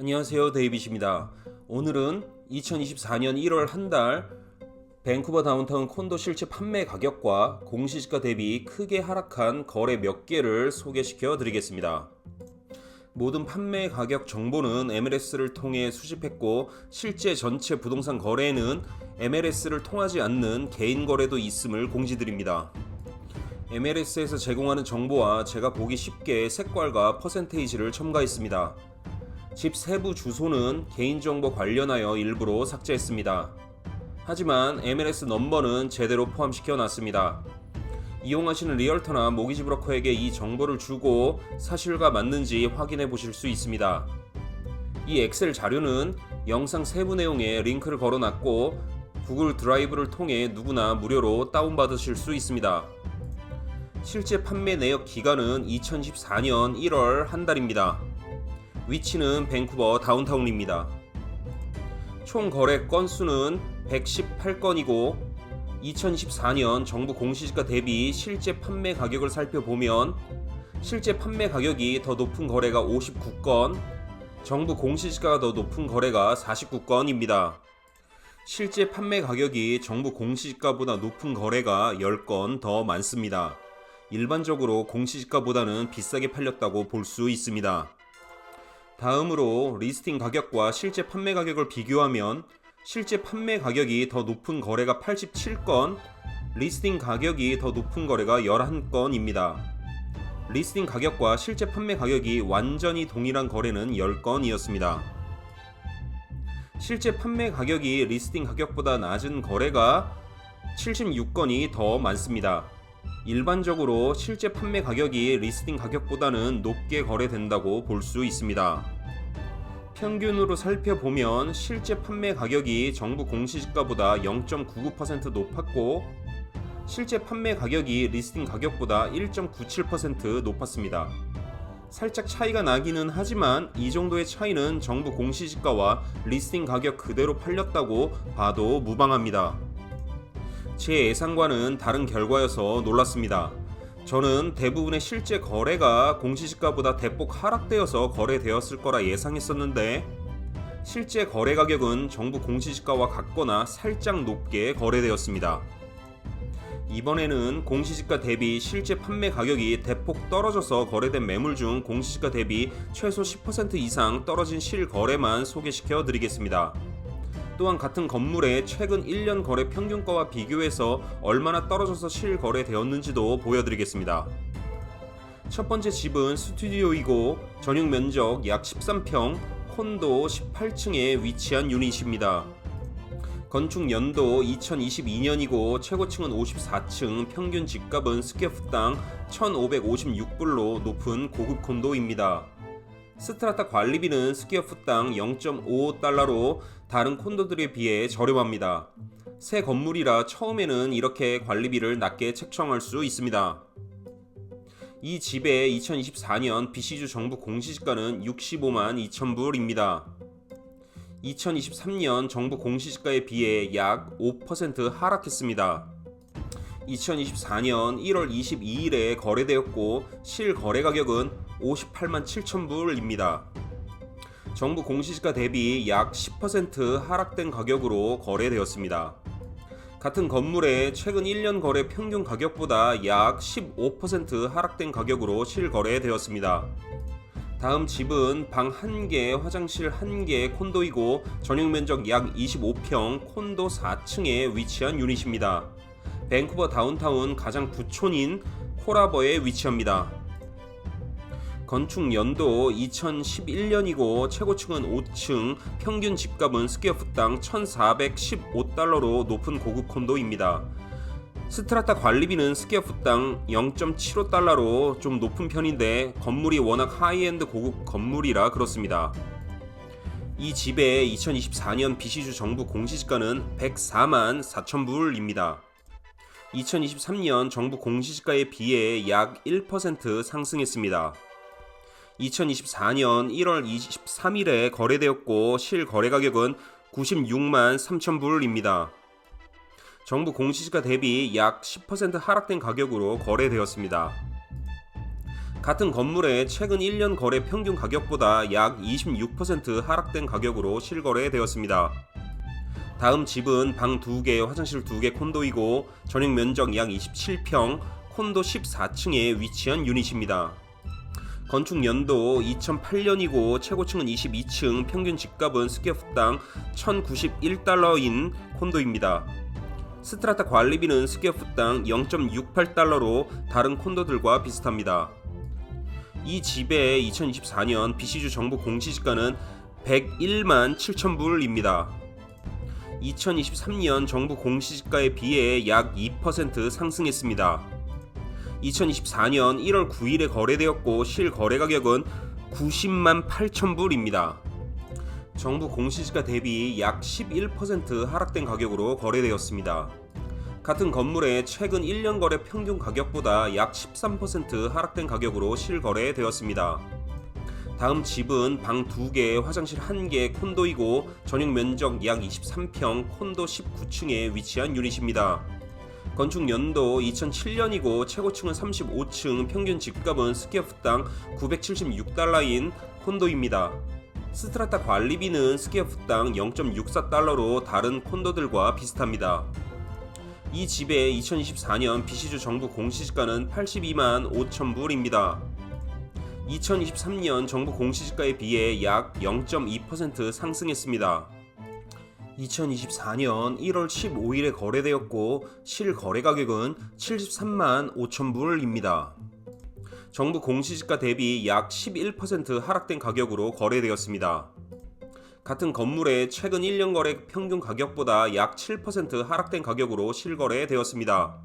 안녕하세요, 데이빗입니다. 오늘은 2024년 1월 한 달 밴쿠버 다운타운 콘도 실제 판매 가격과 공시지가 대비 크게 하락한 거래 몇 개를 소개시켜 드리겠습니다. 모든 판매 가격 정보는 MLS를 통해 수집했고, 실제 전체 부동산 거래에는 MLS를 통하지 않는 개인 거래도 있음을 공지드립니다. MLS에서 제공하는 정보와 제가 보기 쉽게 색깔과 퍼센테이지를 첨가했습니다. 집 세부 주소는 개인정보 관련하여 일부러 삭제했습니다. 하지만 MLS 넘버는 제대로 포함시켜 놨습니다. 이용하시는 리얼터나 모기지 브로커에게 이 정보를 주고 사실과 맞는지 확인해 보실 수 있습니다. 이 엑셀 자료는 영상 세부 내용에 링크를 걸어놨고, 구글 드라이브를 통해 누구나 무료로 다운받으실 수 있습니다. 실제 판매 내역 기간은 2014년 1월 한 달입니다. 위치는 밴쿠버 다운타운입니다. 총 거래 건수는 118건이고 2014년 정부 공시지가 대비 실제 판매 가격을 살펴보면 실제 판매 가격이 더 높은 거래가 59건, 정부 공시지가가 더 높은 거래가 49건입니다. 실제 판매 가격이 정부 공시지가보다 높은 거래가 10건 더 많습니다. 일반적으로 공시지가보다는 비싸게 팔렸다고 볼 수 있습니다. 다음으로 리스팅 가격과 실제 판매 가격을 비교하면 실제 판매 가격이 더 높은 거래가 87건, 리스팅 가격이 더 높은 거래가 11건입니다. 리스팅 가격과 실제 판매 가격이 완전히 동일한 거래는 10건이었습니다. 실제 판매 가격이 리스팅 가격보다 낮은 거래가 76건이 더 많습니다. 일반적으로 실제 판매 가격이 리스팅 가격보다는 높게 거래된다고 볼 수 있습니다. 평균으로 살펴보면 실제 판매 가격이 정부 공시지가보다 0.99% 높았고, 실제 판매 가격이 리스팅 가격보다 1.97% 높았습니다. 살짝 차이가 나기는 하지만 이 정도의 차이는 정부 공시지가와 리스팅 가격 그대로 팔렸다고 봐도 무방합니다. 제 예상과는 다른 결과여서 놀랐습니다. 저는 대부분의 실제 거래가 공시지가보다 대폭 하락되어서 거래되었을 거라 예상했었는데, 실제 거래 가격은 정부 공시지가와 같거나 살짝 높게 거래되었습니다. 이번에는 공시지가 대비 실제 판매 가격이 대폭 떨어져서 거래된 매물 중 공시지가 대비 최소 10% 이상 떨어진 실거래만 소개시켜 드리겠습니다. 또한 같은 건물의 최근 1년 거래 평균가와 비교해서 얼마나 떨어져서 실거래되었는지도 보여드리겠습니다. 첫 번째 집은 스튜디오이고 전용 면적 약 13평, 콘도 18층에 위치한 유닛입니다. 건축 연도 2022년이고 최고층은 54층, 평균 집값은 스퀘어풋당 1,556불로 높은 고급 콘도입니다. 스트라타 관리비는 스퀘어풋당 0.55달러로 다른 콘도들에 비해 저렴합니다. 새 건물이라 처음에는 이렇게 관리비를 낮게 책정할 수 있습니다. 이 집의 2024년 BC주 정부 공시지가는 65만 2천 불입니다. 2023년 정부 공시지가에 비해 약 5% 하락했습니다. 2024년 1월 22일에 거래되었고 실거래 가격은 58만 7천 불입니다. 정부 공시지가 대비 약 10% 하락된 가격으로 거래되었습니다. 같은 건물의 최근 1년 거래 평균 가격보다 약 15% 하락된 가격으로 실거래되었습니다. 다음 집은 방 1개, 화장실 1개 콘도이고 전용 면적 약 25평, 콘도 4층에 위치한 유닛입니다. 밴쿠버 다운타운 가장 부촌인 콜라버에 위치합니다. 건축 연도 2011년이고 최고층은 5층, 평균 집값은 스퀘어풋당 1,415달러로 높은 고급 콘도입니다. 스트라타 관리비는 스퀘어풋당 0.75달러로 좀 높은 편인데 건물이 워낙 하이엔드 고급 건물이라 그렇습니다. 이 집의 2024년 BC주 정부 공시지가는 104만 4천 불입니다. 2023년 정부 공시지가에 비해 약 1% 상승했습니다. 2024년 1월 23일에 거래되었고 실거래 가격은 96만 3천 불입니다. 정부 공시지가 대비 약 10% 하락된 가격으로 거래되었습니다. 같은 건물의 최근 1년 거래 평균 가격보다 약 26% 하락된 가격으로 실거래되었습니다. 다음 집은 방 2개, 화장실 2개 콘도이고 전용 면적 약 27평, 콘도 14층에 위치한 유닛입니다. 건축 연도 2008년이고 최고층은 22층, 평균 집값은 스퀘어풋당 1,091달러인 콘도입니다. 스트라타 관리비는 스퀘어풋당 0.68달러로 다른 콘도들과 비슷합니다. 이 집의 2024년 BC주 정부 공시지가는 101만 7천 불입니다. 2023년 정부 공시지가에 비해 약 2% 상승했습니다. 2024년 1월 9일에 거래되었고 실거래 가격은 90만 8천 불입니다. 정부 공시지가 대비 약 11% 하락된 가격으로 거래되었습니다. 같은 건물의 최근 1년 거래 평균 가격보다 약 13% 하락된 가격으로 실거래되었습니다. 다음 집은 방 2개, 화장실 1개 콘도이고 전용 면적 약 23평, 콘도 19층에 위치한 유닛입니다. 건축 연도 2007년이고 최고층은 35층, 평균 집값은 스퀘어풋당 976달러인 콘도입니다. 스트라타 관리비는 스퀘어풋당 0.64달러로 다른 콘도들과 비슷합니다. 이 집의 2024년 BC주 정부 공시지가는 82만 5천 불입니다. 2023년 정부 공시지가에 비해 약 0.2% 상승했습니다. 2024년 1월 15일에 거래되었고 실거래 가격은 73만 5천 불입니다. 정부 공시지가 대비 약 11% 하락된 가격으로 거래되었습니다. 같은 건물의 최근 1년 거래 평균 가격보다 약 7% 하락된 가격으로 실거래되었습니다.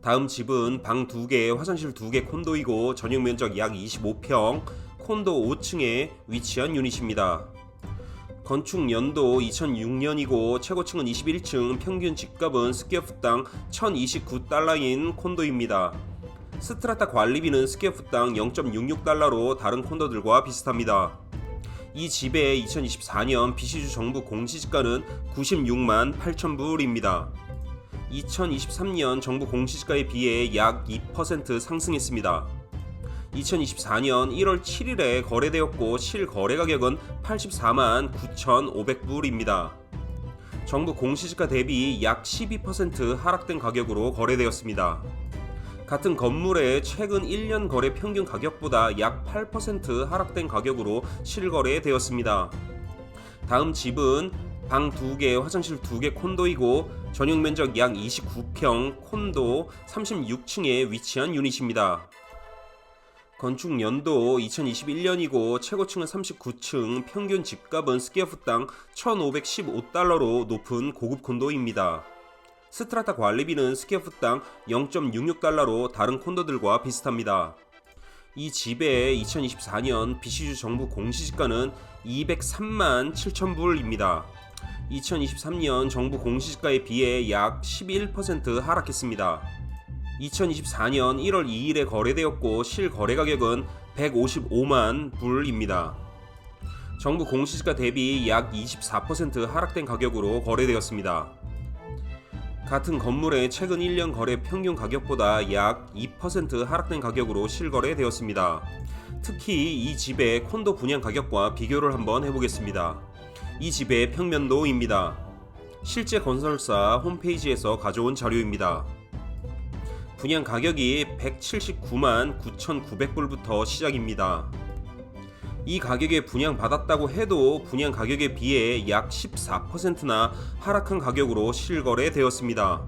다음 집은 방 2개, 화장실 2개 콘도이고 전용 면적 약 25평, 콘도 5층에 위치한 유닛입니다. 건축 연도 2006년이고 최고층은 21층, 평균 집값은 스퀘어풋당 1,029달러인 콘도입니다. 스트라타 관리비는 스퀘어풋당 0.66달러로 다른 콘도들과 비슷합니다. 이 집의 2024년 BC주 정부 공시지가는 96만 8천 불입니다. 2023년 정부 공시지가에 비해 약 2% 상승했습니다. 2024년 1월 7일에 거래되었고 실거래 가격은 84만 9,500불입니다. 정부 공시지가 대비 약 12% 하락된 가격으로 거래되었습니다. 같은 건물의 최근 1년 거래 평균 가격보다 약 8% 하락된 가격으로 실거래되었습니다. 다음 집은 방 2개, 화장실 2개 콘도이고 전용 면적 약 29평, 콘도 36층에 위치한 유닛입니다. 건축 연도 2021년이고 최고층은 39층, 평균 집값은 스퀘어풋당 1,515달러로 높은 고급 콘도입니다. 스트라타 관리비는 스퀘어풋당 0.66달러로 다른 콘도들과 비슷합니다. 이 집의 2024년 BC주 정부 공시지가는 203만 7천 불입니다. 2023년 정부 공시지가에 비해 약 11% 하락했습니다. 2024년 1월 2일에 거래되었고 실거래 가격은 155만 불입니다. 정부 공시지가 대비 약 24% 하락된 가격으로 거래되었습니다. 같은 건물의 최근 1년 거래 평균 가격보다 약 2% 하락된 가격으로 실거래되었습니다. 특히 이 집의 콘도 분양 가격과 비교를 한번 해보겠습니다. 이 집의 평면도입니다. 실제 건설사 홈페이지에서 가져온 자료입니다. 분양 가격이 179만 9,900불부터 시작입니다. 이 가격에 분양받았다고 해도 분양 가격에 비해 약 14%나 하락한 가격으로 실거래되었습니다.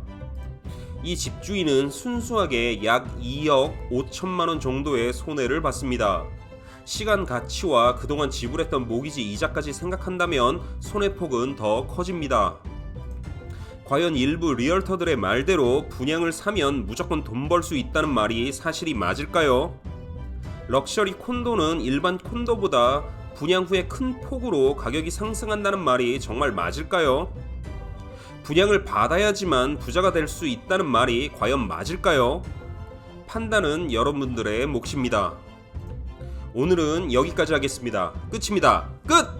이 집주인은 순수하게 약 2억 5천만원 정도의 손해를 봤습니다. 시간 가치와 그동안 지불했던 모기지 이자까지 생각한다면 손해폭은 더 커집니다. 과연 일부 리얼터들의 말대로 분양을 사면 무조건 돈 벌 수 있다는 말이 사실이 맞을까요? 럭셔리 콘도는 일반 콘도보다 분양 후에 큰 폭으로 가격이 상승한다는 말이 정말 맞을까요? 분양을 받아야지만 부자가 될 수 있다는 말이 과연 맞을까요? 판단은 여러분들의 몫입니다. 오늘은 여기까지 하겠습니다. 끝입니다. 끝!